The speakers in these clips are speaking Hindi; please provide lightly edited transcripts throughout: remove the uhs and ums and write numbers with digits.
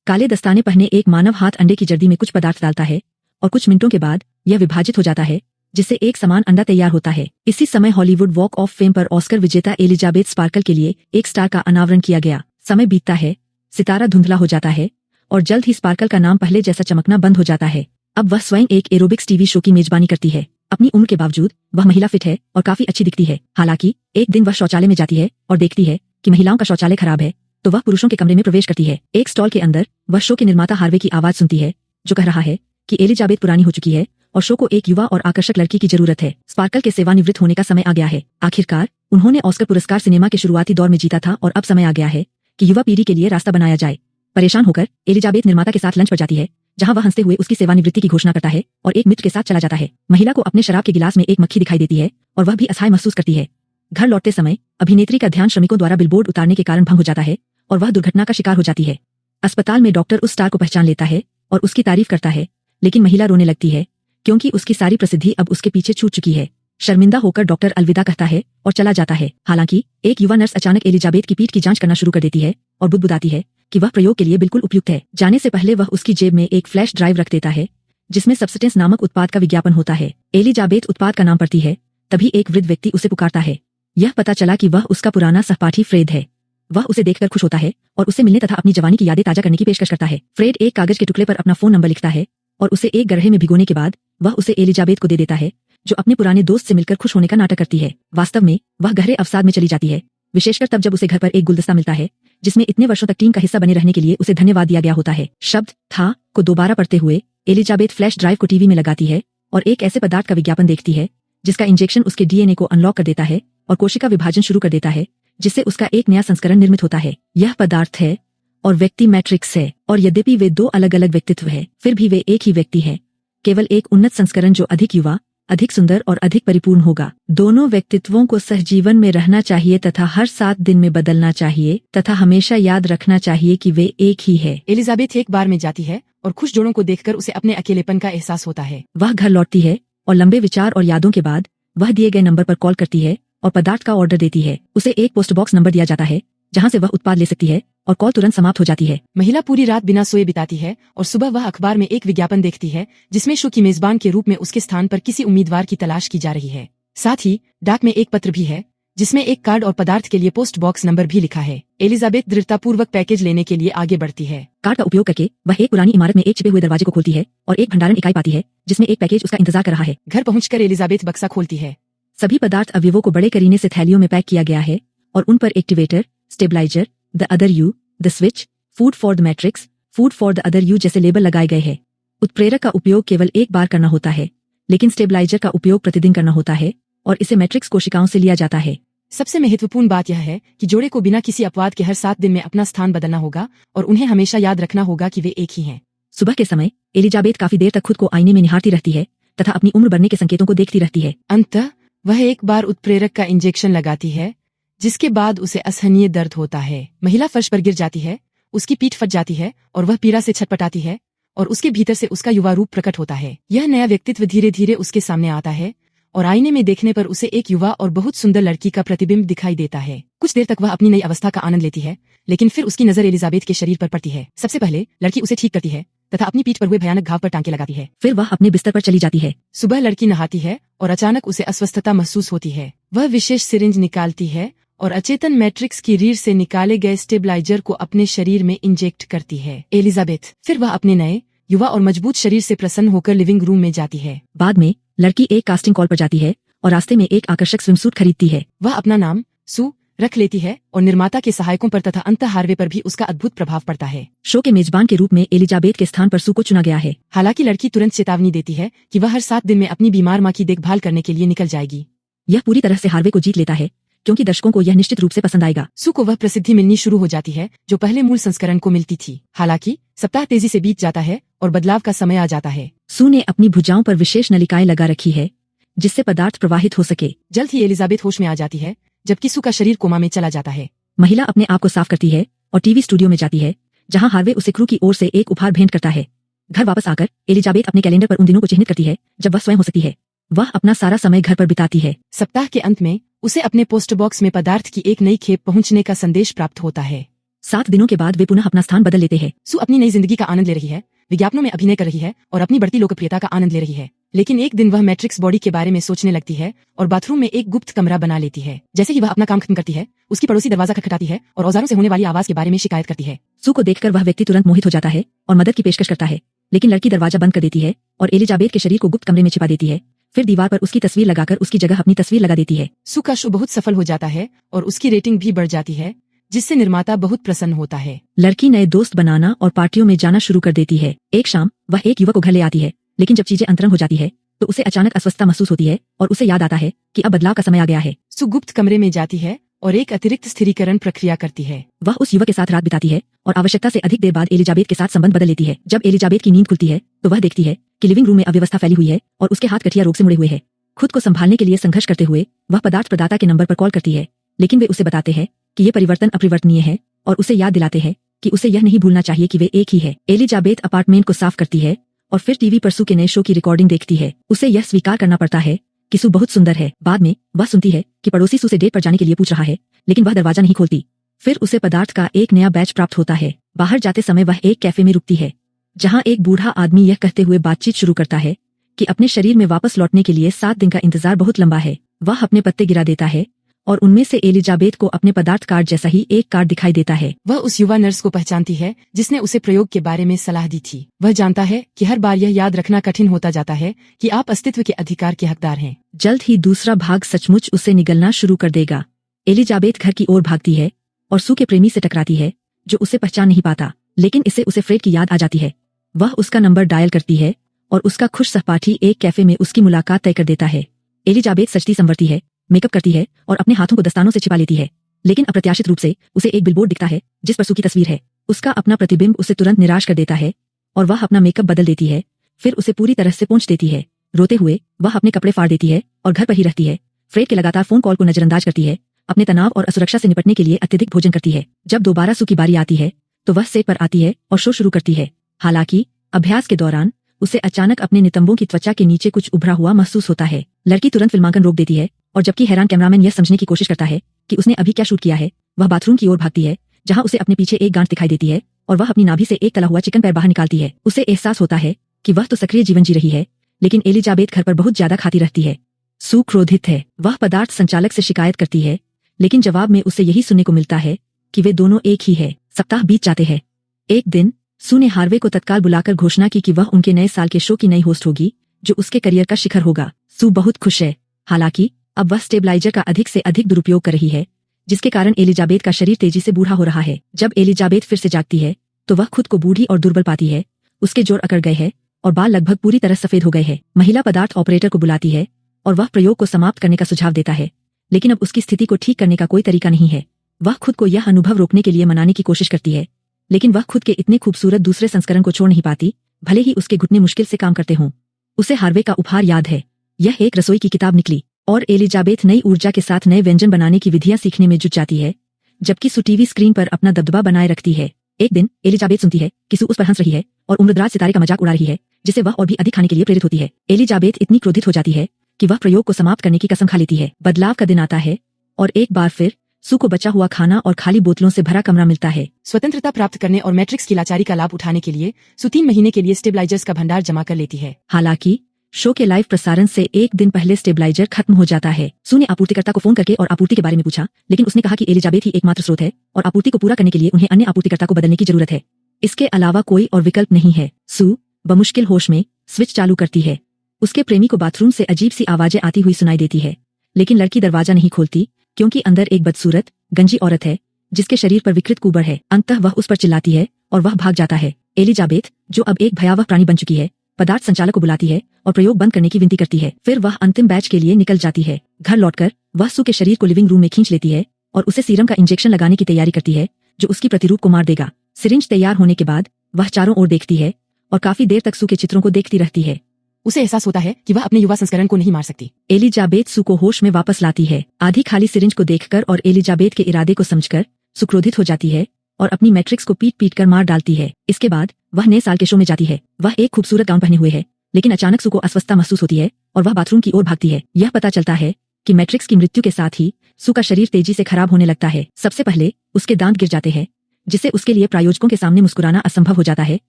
काले दस्ताने पहने एक मानव हाथ अंडे की जर्दी में कुछ पदार्थ डालता है और कुछ मिनटों के बाद यह विभाजित हो जाता है, जिससे एक समान अंडा तैयार होता है। इसी समय हॉलीवुड वॉक ऑफ फेम पर ऑस्कर विजेता एलिजाबेथ स्पार्कल के लिए एक स्टार का अनावरण किया गया। समय बीतता है, सितारा धुंधला हो जाता है और जल्द ही स्पार्कल का नाम पहले जैसा चमकना बंद हो जाता है। अब वह स्वयं एक एरोबिक्स टीवी शो की मेजबानी करती है। अपनी उम्र के बावजूद वह महिला फिट है और काफी अच्छी दिखती है। हालांकि एक दिन वह शौचालय में जाती है और देखती है कि महिलाओं का शौचालय खराब है, तो वह पुरुषों के कमरे में प्रवेश करती है। एक स्टॉल के अंदर वह शो के निर्माता हार्वे की आवाज सुनती है, जो कह रहा है कि एलिजाबेथ पुरानी हो चुकी है और शो को एक युवा और आकर्षक लड़की की जरूरत है। स्पार्कल के सेवानिवृत्त होने का समय आ गया है। आखिरकार उन्होंने ऑस्कर पुरस्कार सिनेमा के शुरुआती दौर में जीता था और अब समय आ गया है कि युवा पीढ़ी के लिए रास्ता बनाया जाए। परेशान होकर एलिजाबेथ निर्माता के साथ लंच पर जाती है, जहां वह हंसते हुए उसकी सेवानिवृत्ति की घोषणा करता है और एक मित्र के साथ चला जाता है। महिला को अपने शराब के गिलास में एक मक्खी दिखाई देती है और वह भी असहाय महसूस करती है। घर लौटते समय अभिनेत्री का ध्यान श्रमिकों द्वारा बिलबोर्ड उतारने के कारण भंग हो जाता है और वह दुर्घटना का शिकार हो जाती है। अस्पताल में डॉक्टर उस स्टार को पहचान लेता है और उसकी तारीफ करता है, लेकिन महिला रोने लगती है क्योंकि उसकी सारी प्रसिद्धि अब उसके पीछे छूट चुकी है। शर्मिंदा होकर डॉक्टर अलविदा कहता है और चला जाता है। हालांकि एक युवा नर्स अचानक एलिजाबेथ की पीठ की जांच करना शुरू कर देती है और बुदबुदाती है कि वह प्रयोग के लिए बिल्कुल उपयुक्त है। जाने से पहले वह उसकी जेब में एक फ्लैश ड्राइव रख देता है, जिसमें सबस्टेंस नामक उत्पाद का विज्ञापन होता है। एलिजाबेथ उत्पाद का नाम पढ़ती है, तभी एक वृद्ध व्यक्ति उसे पुकारता है। यह पता चला कि वह उसका पुराना सहपाठी फ्रेड है। वह उसे देखकर खुश होता है और उसे मिलने तथा अपनी जवानी की यादें ताजा करने की पेशकश करता है। फ्रेड एक कागज के टुकड़े पर अपना फोन नंबर लिखता है और उसे एक गड्ढे में भिगोने के बाद वह उसे एलिजाबेथ को दे देता है, जो अपने पुराने दोस्त से मिलकर खुश होने का नाटक करती है। वास्तव में वह गहरे अवसाद में चली जाती है, विशेषकर तब जब उसे घर पर एक गुलदस्ता मिलता है जिसमें इतने वर्षों तक टीम का हिस्सा बने रहने के लिए उसे धन्यवाद दिया गया होता है। शब्द था को दोबारा पढ़ते हुए एलिजाबेथ फ्लैश ड्राइव को टीवी में लगाती है और एक ऐसे पदार्थ का विज्ञापन देखती है जिसका इंजेक्शन उसके डीएनए को अनलॉक कर देता है और कोशिका विभाजन शुरू कर देता है, जिससे उसका एक नया संस्करण निर्मित होता है। यह पदार्थ है और व्यक्ति मैट्रिक्स है, और यद्यपि वे दो अलग अलग व्यक्तित्व है, फिर भी वे एक ही व्यक्ति है, केवल एक उन्नत संस्करण जो अधिक युवा, अधिक सुंदर और अधिक परिपूर्ण होगा। दोनों व्यक्तित्वों को सहजीवन में रहना चाहिए तथा हर 7 दिन में बदलना चाहिए तथा हमेशा याद रखना चाहिए कि वे एक ही है। एलिजाबेथ एक बार में जाती है और खुश जोड़ों को देखकर उसे अपने अकेलेपन का एहसास होता है। वह घर लौटती है और लंबे विचार और यादों के बाद वह दिए गए नंबर पर कॉल करती है और पदार्थ का ऑर्डर देती है। उसे एक पोस्ट बॉक्स नंबर दिया जाता है जहां से वह उत्पाद ले सकती है और कॉल तुरंत समाप्त हो जाती है। महिला पूरी रात बिना सोए बिताती है और सुबह वह अखबार में एक विज्ञापन देखती है जिसमें शो की मेजबान के रूप में उसके स्थान पर किसी उम्मीदवार की तलाश की जा रही है। साथ ही डाक में एक पत्र भी है जिसमें एक कार्ड और पदार्थ के लिए पोस्ट बॉक्स नंबर भी लिखा है। एलिजाबेथ दृढ़तापूर्वक पैकेज लेने के लिए आगे बढ़ती है। कार्ड का उपयोग करके वह एक पुरानी इमारत में एक छिपे हुए दरवाजे को खोलती है और एक भंडारण इकाई पाती है जिसमें एक पैकेज उसका इंतजार कर रहा है। घर पहुंचकर एलिजाबेथ बक्सा खोलती है। सभी पदार्थ अवयवों को बड़े करीने से थैलियों में पैक किया गया है और उन पर activator, stabiliser, the other you, the switch, food for the matrix, food for the other you जैसे लेबल लगाए गए हैं। उत्प्रेरक का उपयोग केवल एक बार करना होता है, लेकिन स्टेबलाइजर का उपयोग प्रतिदिन करना होता है और इसे मैट्रिक्स कोशिकाओं से लिया जाता है। सबसे महत्वपूर्ण बात यह है कि जोड़े को बिना किसी अपवाद के हर 7 दिन में अपना स्थान बदलना होगा और उन्हें हमेशा याद रखना होगा कि वे एक ही हैं। सुबह के समय एलिजाबेथ काफी देर तक खुद को आईने में निहारती रहती है तथा अपनी उम्र बढ़ने के संकेतों को देखती रहती है। अंततः वह एक बार उत्प्रेरक का इंजेक्शन लगाती है, जिसके बाद उसे असहनीय दर्द होता है। महिला फर्श पर गिर जाती है, उसकी पीठ फट जाती है और वह पीड़ा से छटपटाती है और उसके भीतर से उसका युवा रूप प्रकट होता है। यह नया व्यक्तित्व धीरे धीरे उसके सामने आता है और आईने में देखने पर उसे एक युवा और बहुत सुंदर लड़की का प्रतिबिंब दिखाई देता है। कुछ देर तक वह अपनी नई अवस्था का आनंद लेती है, लेकिन फिर उसकी नजर एलिजाबेथ के शरीर पर पड़ती है। सबसे पहले लड़की उसे ठीक करती है तथा अपनी पीठ पर हुए भयानक घाव पर टांके लगाती है। फिर वह अपने बिस्तर पर चली जाती है। सुबह लड़की नहाती है और अचानक उसे अस्वस्थता महसूस होती है। वह विशेष सिरिंज निकालती है और अचेतन मैट्रिक्स की रीढ़ से निकाले गए स्टेबलाइजर को अपने शरीर में इंजेक्ट करती है। एलिजाबेथ फिर वह अपने नए, युवा और मजबूत शरीर से प्रसन्न होकर लिविंग रूम में जाती है। बाद में लड़की एक कास्टिंग कॉल पर जाती है और रास्ते में एक आकर्षक स्विमसूट खरीदती है। वह अपना नाम सू रख लेती है और निर्माता के सहायकों पर तथा अंततः हार्वे पर भी उसका अद्भुत प्रभाव पड़ता है। शो के मेजबान के रूप में एलिजाबेथ के स्थान पर सू को चुना गया है। हालांकि लड़की तुरंत चेतावनी देती है कि वह हर 7 दिन में अपनी बीमार मां की देखभाल करने के लिए निकल जाएगी। यह पूरी तरह से हार्वे को जीत लेता है क्योंकि दर्शकों को यह निश्चित रूप से पसंद आएगा। सू को वह प्रसिद्धि मिलनी शुरू हो जाती है जो पहले मूल संस्करण को मिलती थी। हालांकि सप्ताह तेजी से बीत जाता है और बदलाव का समय आ जाता है। सू ने अपनी भुजाओं पर विशेष नलिकाएं लगा रखी है जिससे पदार्थ प्रवाहित हो सके। जल्द ही एलिजाबेथ होश में आ जाती है जबकि सू का शरीर कोमा में चला जाता है। महिला अपने आप को साफ करती है और टीवी स्टूडियो में जाती है जहां हार्वे उसे क्रू की ओर से एक उपहार भेंट करता है। घर वापस आकर एलिजाबेथ अपने कैलेंडर पर उन दिनों को चिन्हित करती है जब वह स्वयं हो सकती है। वह अपना सारा समय घर पर बिताती है। सप्ताह के अंत में उसे अपने पोस्ट बॉक्स में पदार्थ की एक नई खेप पहुंचने का संदेश प्राप्त होता है। 7 दिनों के बाद वे पुनः अपना स्थान बदल लेते हैं। सू अपनी नई जिंदगी का आनंद ले रही है, विज्ञापनों में अभिनय कर रही है और अपनी बढ़ती लोकप्रियता का आनंद ले रही है। लेकिन एक दिन वह मैट्रिक्स बॉडी के बारे में सोचने लगती है और बाथरूम में एक गुप्त कमरा बना लेती है। जैसे ही वह अपना काम खत्म करती है, उसकी पड़ोसी दरवाजा खटखटाती है और औजारों से होने वाली आवाज के बारे में शिकायत करती है। सू को देखकर वह व्यक्ति तुरंत मोहित हो जाता है और मदद की पेशकश करता है, लेकिन लड़की दरवाजा बंद कर देती है और एलिजाबेथ के शरीर को गुप्त कमरे में छिपा देती है। फिर दीवार पर उसकी तस्वीर लगाकर उसकी जगह अपनी तस्वीर लगा देती है। सू का शो बहुत सफल हो जाता है और उसकी रेटिंग भी बढ़ जाती है, जिससे निर्माता बहुत प्रसन्न होता है। लड़की नए दोस्त बनाना और पार्टियों में जाना शुरू कर देती है। एक शाम वह एक युवक को घर ले आती है, लेकिन जब चीजें अंतरंग हो जाती है तो उसे अचानक अस्वस्थता महसूस होती है और उसे याद आता है कि अब बदलाव का समय आ गया है। सू गुप्त कमरे में जाती है और एक अतिरिक्त स्थिरीकरण प्रक्रिया करती है। वह उस युवक के साथ रात बिताती है और आवश्यकता से अधिक देर बाद एलिजाबेथ के साथ संबंध बदल लेती है। जब एलिजाबेथ की नींद खुलती है तो वह देखती है कि लिविंग रूम में अव्यवस्था फैली हुई है और उसके हाथ गठिया रोग से मुड़े हुए हैं। खुद को संभालने के लिए संघर्ष करते हुए वह पदार्थ प्रदाता के नंबर पर कॉल करती है, लेकिन वे उसे बताते हैं कि ये परिवर्तन अपरिवर्तनीय है और उसे याद दिलाते हैं कि उसे यह नहीं भूलना चाहिए कि वे एक ही है। एलिजाबेथ अपार्टमेंट को साफ करती है और फिर टीवी पर सू के नए शो की रिकॉर्डिंग देखती है। उसे यह स्वीकार करना पड़ता है कि सू बहुत सुंदर है। बाद में वह सुनती है कि पड़ोसी सू से डेट पर जाने के लिए पूछ रहा है, लेकिन वह दरवाजा नहीं खोलती। फिर उसे पदार्थ का एक नया बैच प्राप्त होता है। बाहर जाते समय वह एक कैफे में रुकती है, जहां एक बूढ़ा आदमी यह कहते हुए बातचीत शुरू करता है कि अपने शरीर में वापस लौटने के लिए 7 दिन का इंतजार बहुत लंबा है। वह अपने पत्ते गिरा देता है और उनमें से एलिजाबेथ को अपने पदार्थ कार्ड जैसा ही एक कार्ड दिखाई देता है। वह उस युवा नर्स को पहचानती है जिसने उसे प्रयोग के बारे में सलाह दी थी। वह जानता है कि हर बार यह याद रखना कठिन होता जाता है कि आप अस्तित्व के अधिकार के हकदार हैं। जल्द ही दूसरा भाग सचमुच उसे निगलना शुरू कर देगा। एलिजाबेथ घर की ओर भागती है और सू के प्रेमी से टकराती है, जो उसे पहचान नहीं पाता, लेकिन इससे उसे फ्रेड की याद आ जाती है। वह उसका नंबर डायल करती है और उसका खुश सहपाठी एक कैफे में उसकी मुलाकात तय कर देता है। एलिजाबेथ सजती संवरती है, मेकअप करती है और अपने हाथों को दस्तानों से छिपा लेती है, लेकिन अप्रत्याशित रूप से उसे एक बिलबोर्ड दिखता है जिस पर सू की तस्वीर है। उसका अपना प्रतिबिंब उसे तुरंत निराश कर देता है और वह अपना मेकअप बदल देती है, फिर उसे पूरी तरह से पोंछ देती है। रोते हुए वह अपने कपड़े फाड़ देती है और घर पर ही रहती है। फ्रेड के लगातार फोन कॉल को नजरअंदाज करती है, अपने तनाव और असुरक्षा से निपटने के लिए अत्यधिक भोजन करती है। जब दोबारा सू की बारी आती है तो वह सेट पर आती है और शो शुरू करती है। हालांकि अभ्यास के दौरान उसे अचानक अपने नितंबों की त्वचा के नीचे कुछ उभरा हुआ महसूस होता है। लड़की तुरंत फिल्मांकन रोक देती है और जबकि हैरान कैमरामैन यह समझने की कोशिश करता है कि उसने अभी क्या शूट किया है, वह बाथरूम की ओर भागती है, जहां उसे अपने पीछे एक गांठ दिखाई देती है और वह अपनी नाभि से एक तला हुआ चिकन पैर बाहर निकालती है। उसे एहसास होता है कि वह तो सक्रिय जीवन जी रही है, लेकिन एलिजाबेथ घर पर बहुत ज्यादा खाती रहती है। सू क्रोधित है। वह पदार्थ संचालक से शिकायत करती है, लेकिन जवाब में उसे यही सुनने को मिलता है कि वे दोनों एक ही है। सप्ताह बीत जाते हैं। एक दिन सू ने हार्वे को तत्काल बुलाकर घोषणा की कि वह उनके नए साल के शो की नई होस्ट होगी, जो उसके करियर का शिखर होगा। सू बहुत खुश है। हालांकि अब वह स्टेबलाइजर का अधिक से अधिक दुरुपयोग कर रही है, जिसके कारण एलिजाबेथ का शरीर तेजी से बूढ़ा हो रहा है। जब एलिजाबेथ फिर से जागती है तो वह खुद को बूढ़ी और दुर्बल पाती है। उसके जोड़ अकड़ गए हैं और बाल लगभग पूरी तरह सफेद हो गए हैं। महिला पदार्थ ऑपरेटर को बुलाती है और वह प्रयोग को समाप्त करने का सुझाव देता है, लेकिन अब उसकी स्थिति को ठीक करने का कोई तरीका नहीं है। वह खुद को यह अनुभव रोकने के लिए मनाने की कोशिश करती है, लेकिन वह खुद के इतने खूबसूरत दूसरे संस्करण को छोड़ नहीं पाती, भले ही उसके घुटने मुश्किल से काम करते हों। उसे हार्वे का उपहार याद है। यह एक रसोई की किताब निकली और एलिजाबेथ नई ऊर्जा के साथ नए व्यंजन बनाने की विधियां सीखने में जुट जाती है, जबकि सू टीवी स्क्रीन पर अपना दबदबा बनाए रखती है। एक दिन एलिजाबेथ सुनती है कि सू उस पर हंस रही है और उम्रदराज सितारे का मजाक उड़ा रही है, जिससे वह और भी अधिक खाने के लिए प्रेरित होती है। एलिजाबेथ इतनी क्रोधित हो जाती है कि वह प्रयोग को समाप्त करने की कसम खा लेती है। बदलाव का दिन आता है और एक बार फिर सू को बचा हुआ खाना और खाली बोतलों से भरा कमरा मिलता है। स्वतंत्रता प्राप्त करने और मैट्रिक्स की लाचारी का लाभ उठाने के लिए सू 3 महीने के लिए स्टेबलाइजर्स का भंडार जमा कर लेती है। हालांकि शो के लाइव प्रसारण से एक दिन पहले स्टेबलाइजर खत्म हो जाता है। सू ने आपूर्तिकर्ता को फोन करके और आपूर्ति के बारे में पूछा, लेकिन उसने कहा कि एलिजाबेथ ही एकमात्र स्रोत है और आपूर्ति को पूरा करने के लिए उन्हें अन्य आपूर्तिकर्ता को बदलने की जरूरत है। इसके अलावा कोई और विकल्प नहीं है। सू बमुश्किल होश में स्विच चालू करती है। उसके प्रेमी को बाथरूम से अजीब सी आवाजें आती हुई सुनाई देती है, लेकिन लड़की दरवाजा नहीं खोलती क्योंकि अंदर एक बदसूरत गंजी औरत है जिसके शरीर पर विकृत कुबर है। अंततः वह उस पर चिल्लाती है और वह भाग जाता है। एलिजाबेथ, जो अब एक भयावह प्राणी बन चुकी है, पदार्थ संचालक को बुलाती है और प्रयोग बंद करने की विनती करती है। फिर वह अंतिम बैच के लिए निकल जाती है। घर लौटकर वह सू के शरीर को लिविंग रूम में खींच लेती है और उसे सीरम का इंजेक्शन लगाने की तैयारी करती है, जो उसकी प्रतिरूप को मार देगा। सिरिंज तैयार होने के बाद वह चारों ओर देखती है और काफी देर तक सू के चित्रों को देखती रहती है। उसे एहसास होता है कि वह अपने युवा संस्करण को नहीं मार सकती। एलिजाबेथ सू को होश में वापस लाती है। आधी खाली सिरिंज को देखकर और एलिजाबेथ के इरादे को समझकर सू क्रोधित हो जाती है और अपनी मैट्रिक्स को पीट पीट कर मार डालती है। इसके बाद वह नए साल के शो में जाती है। वह एक खूबसूरत गाउन पहने हुए है, लेकिन अचानक सू को अस्वस्थता महसूस होती है और वह बाथरूम की ओर भागती है। यह पता चलता है कि मैट्रिक्स की मृत्यु के साथ ही सू का शरीर तेजी से खराब होने लगता है। सबसे पहले उसके दांत गिर जाते हैं, जिससे उसके लिए प्रायोजकों के सामने मुस्कुराना असंभव हो जाता है,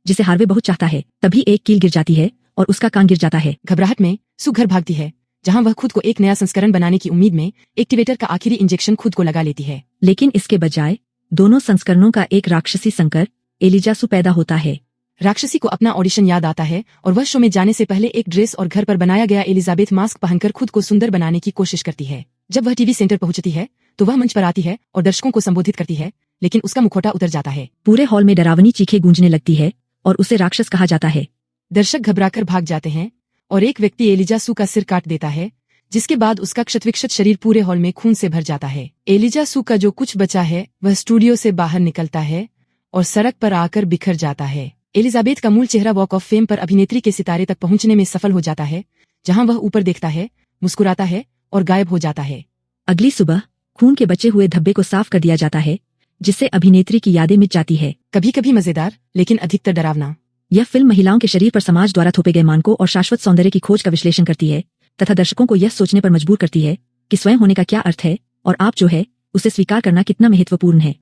जिसे हार्वे बहुत चाहता है। तभी एक कील गिर जाती है और उसका कान गिर जाता है। घबराहट में सू घर भागती है, जहां वह खुद को एक नया संस्करण बनाने की उम्मीद में एक्टिवेटर का आखिरी इंजेक्शन खुद को लगा लेती है। लेकिन इसके बजाय दोनों संस्करणों का एक राक्षसी संकर एलिजा सू पैदा होता है। राक्षसी को अपना ऑडिशन याद आता है और वह शो में जाने से पहले एक ड्रेस और घर पर बनाया गया एलिजाबेथ मास्क पहनकर खुद को सुंदर बनाने की कोशिश करती है। जब वह टीवी सेंटर पहुंचती है तो वह मंच पर आती है और दर्शकों को संबोधित करती है, लेकिन उसका मुखौटा उतर जाता है। पूरे हॉल में डरावनी चीखें गूंजने लगती है और उसे राक्षस कहा जाता है। दर्शक घबराकर भाग जाते हैं और एक व्यक्ति एलिजा सू का सिर काट देता है, जिसके बाद उसका क्षतविक्षत शरीर पूरे हॉल में खून से भर जाता है। एलिजा सू का जो कुछ बचा है वह स्टूडियो से बाहर निकलता है और सड़क पर आकर बिखर जाता है। एलिजाबेथ का मूल चेहरा वॉक ऑफ फेम पर अभिनेत्री के सितारे तक पहुंचने में सफल हो जाता है, जहां वह ऊपर देखता है, मुस्कुराता है और गायब हो जाता है। अगली सुबह खून के बचे हुए धब्बे को साफ कर दिया जाता है, जिससे अभिनेत्री की यादें मिट जाती है। कभी कभी मजेदार लेकिन अधिकतर डरावना। यह फिल्म महिलाओं के शरीर पर समाज द्वारा थोपे गए मानकों और शाश्वत सौंदर्य की खोज का विश्लेषण करती है तथा दर्शकों को यह सोचने पर मजबूर करती है कि स्वयं होने का क्या अर्थ है और आप जो है उसे स्वीकार करना कितना महत्वपूर्ण है।